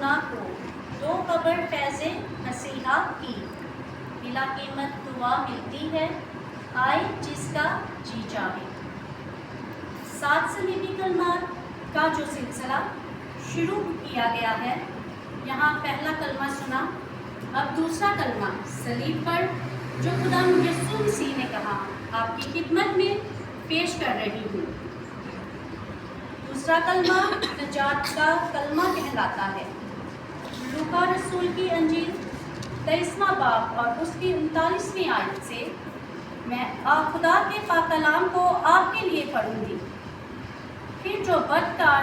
گناہ کو دو قبر فیض مسیحا کی، بلا قیمت دعا ملتی ہے، آئے جس کا جی چاہے۔ 7 صلیبی کلمات کا جو سلسلہ شروع کیا گیا ہے، یہاں پہلا کلمہ سنا، اب دوسرا کلمہ صلیب پر جو خدا یسوع مسیح نے کہا آپ کی خدمت میں پیش کر رہی ہوں۔ دوسرا کلمہ نجات کا کلمہ کہلاتا ہے۔ لوکا رسول کی انجیل 23واں باب اور اس کی 39ویں آیت سے میں خدا کے پاک کلام کو آپ کے لیے پڑھوں گی۔ پھر جو بدکار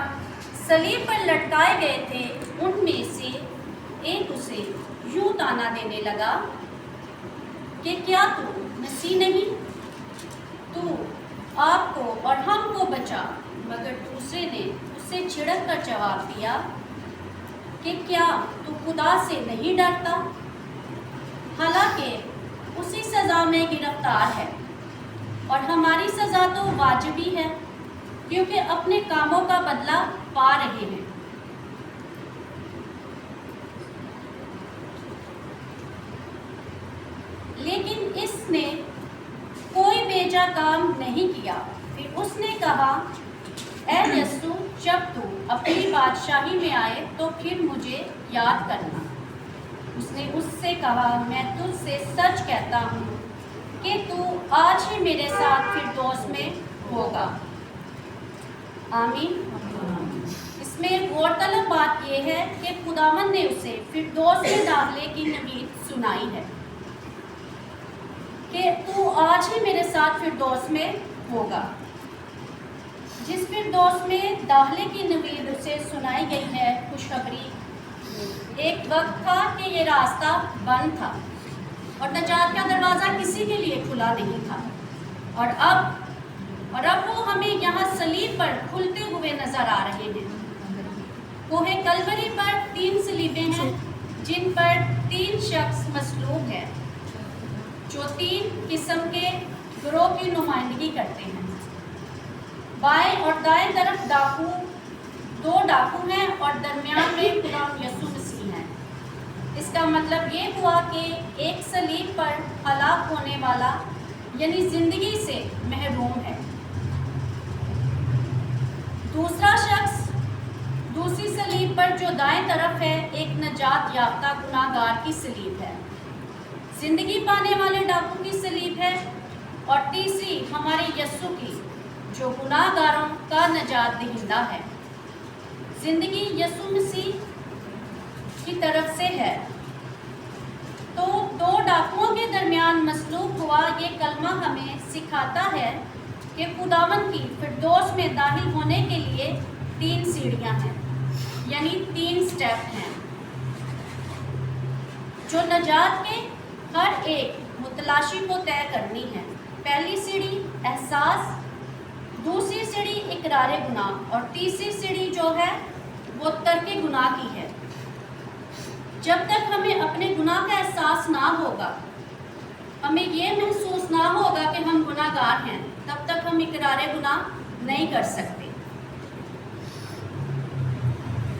صلیب پر لٹکائے گئے تھے ان میں سے ایک اسے یوں تانا دینے لگا کہ کیا تو مسیح نہیں؟ تو آپ کو اور ہم کو بچا۔ مگر دوسرے نے اسے جھڑک کر جواب دیا کہ کیا تو خدا سے نہیں ڈرتا؟ حالانکہ اسی سزا میں گرفتار ہے، اور ہماری سزا تو واجبی ہے کیونکہ اپنے کاموں کا بدلہ پا رہے ہیں۔ لیکن اس نے کوئی بیجا کام نہیں کیا۔ پھر اس نے کہا، اے یسوع، جب تو اپنی بادشاہی میں آئے تو پھر مجھے یاد کرنا۔ اس نے اس سے کہا، میں تجھ سے سچ کہتا ہوں کہ تو آج ہی میرے ساتھ فردوس میں ہوگا۔ آمین۔ اس میں غور طلب بات یہ ہے کہ خداوند نے اسے فردوس میں داخلے کی نوید سنائی ہے کہ تو آج ہی میرے ساتھ فردوس میں ہوگا۔ جس فردوس میں داخلے کی نوید اسے سنائی گئی ہے، خوشخبری، ایک وقت تھا کہ یہ راستہ بند تھا اور نجات کا دروازہ کسی کے لیے کھلا نہیں تھا، اور اب وہ ہمیں یہاں صلیب پر کھلتے ہوئے نظر آ رہے ہیں۔ کوہ کلوری پر 3 صلیبیں ہیں جن پر 3 شخص مصلوب ہیں جو 3 قسم کے گروہ کی نمائندگی کرتے ہیں۔ بائیں اور دائیں طرف دو ڈاکو ہیں اور درمیان میں خدا یسوع مسیح ہیں۔ اس کا مطلب یہ ہوا کہ ایک صلیب پر ہلاک ہونے والا یعنی زندگی سے محروم ہے۔ دوسرا شخص دوسری صلیب پر جو دائیں طرف ہے ایک نجات یافتہ گناہ گار کی صلیب ہے، زندگی پانے والے ڈاکو کی صلیب ہے، اور تیسری ہمارے یسوع کی جو گناہ گاروں کا نجات دہندہ ہے۔ زندگی یسوع مسیح کی طرف سے ہے۔ تو 2 ڈاکوؤں کے درمیان مصلوب ہوا یہ کلمہ ہمیں سکھاتا ہے کہ خداوند کی فردوس میں داخل ہونے کے لیے 3 سیڑھیاں ہیں، یعنی 3 سٹیپ ہیں جو نجات کے ہر ایک متلاشی کو طے کرنی ہے۔ پہلی سیڑھی احساس، دوسری سیڑھی اقرار گناہ، اور تیسری سیڑھی جو ہے وہ ترک گناہ کی ہے۔ جب تک ہمیں اپنے گناہ کا احساس نہ ہوگا، ہمیں یہ محسوس نہ ہوگا کہ ہم گناہ گار ہیں، تب تک ہم اقرار گناہ نہیں کر سکتے۔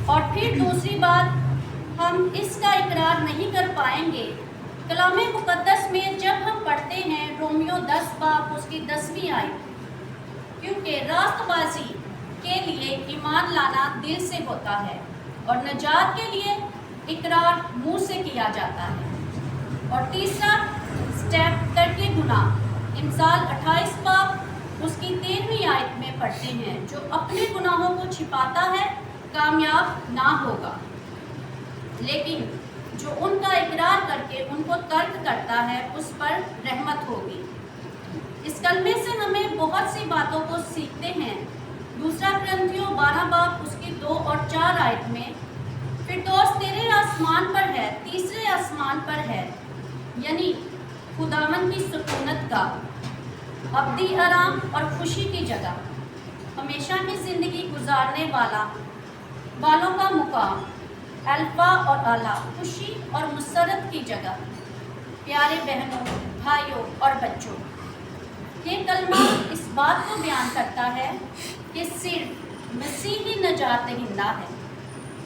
اور پھر دوسری بات، ہم اس کا اقرار نہیں کر پائیں گے۔ کلام مقدس میں جب ہم پڑھتے ہیں رومیو 10 باب اس کی 10ویں آیت، کیونکہ راست بازی کے لیے ایمان لانا دل سے ہوتا ہے اور نجات کے لیے اقرار منہ سے کیا جاتا ہے۔ اور تیسرا سٹیپ ترک گناہ، امثال 28 باب اس کی 13ویں آیت میں پڑھتے ہیں، جو اپنے گناہوں کو چھپاتا ہے کامیاب نہ ہوگا، لیکن جو ان کا اقرار کر کے ان کو ترک کرتا ہے اس پر رحمت ہوگی۔ اس کلمے سے ہمیں بہت سی باتوں کو سیکھتے ہیں۔ دوسرا کرنتھیوں 12 باب اس کی 2 اور 4 آیت میں، فردوس تیرے آسمان پر ہے، تیسرے آسمان پر ہے، یعنی خداوند کی سکونت کا ابدی آرام اور خوشی کی جگہ، ہمیشہ کی زندگی گزارنے والوں کا مقام، الفا اور اعلیٰ، خوشی اور مسرت کی جگہ۔ پیارے بہنوں، بھائیوں اور بچوں، یہ کلمہ اس بات کو بیان کرتا ہے کہ صرف مسیح ہی نجات دہندہ ہے۔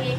1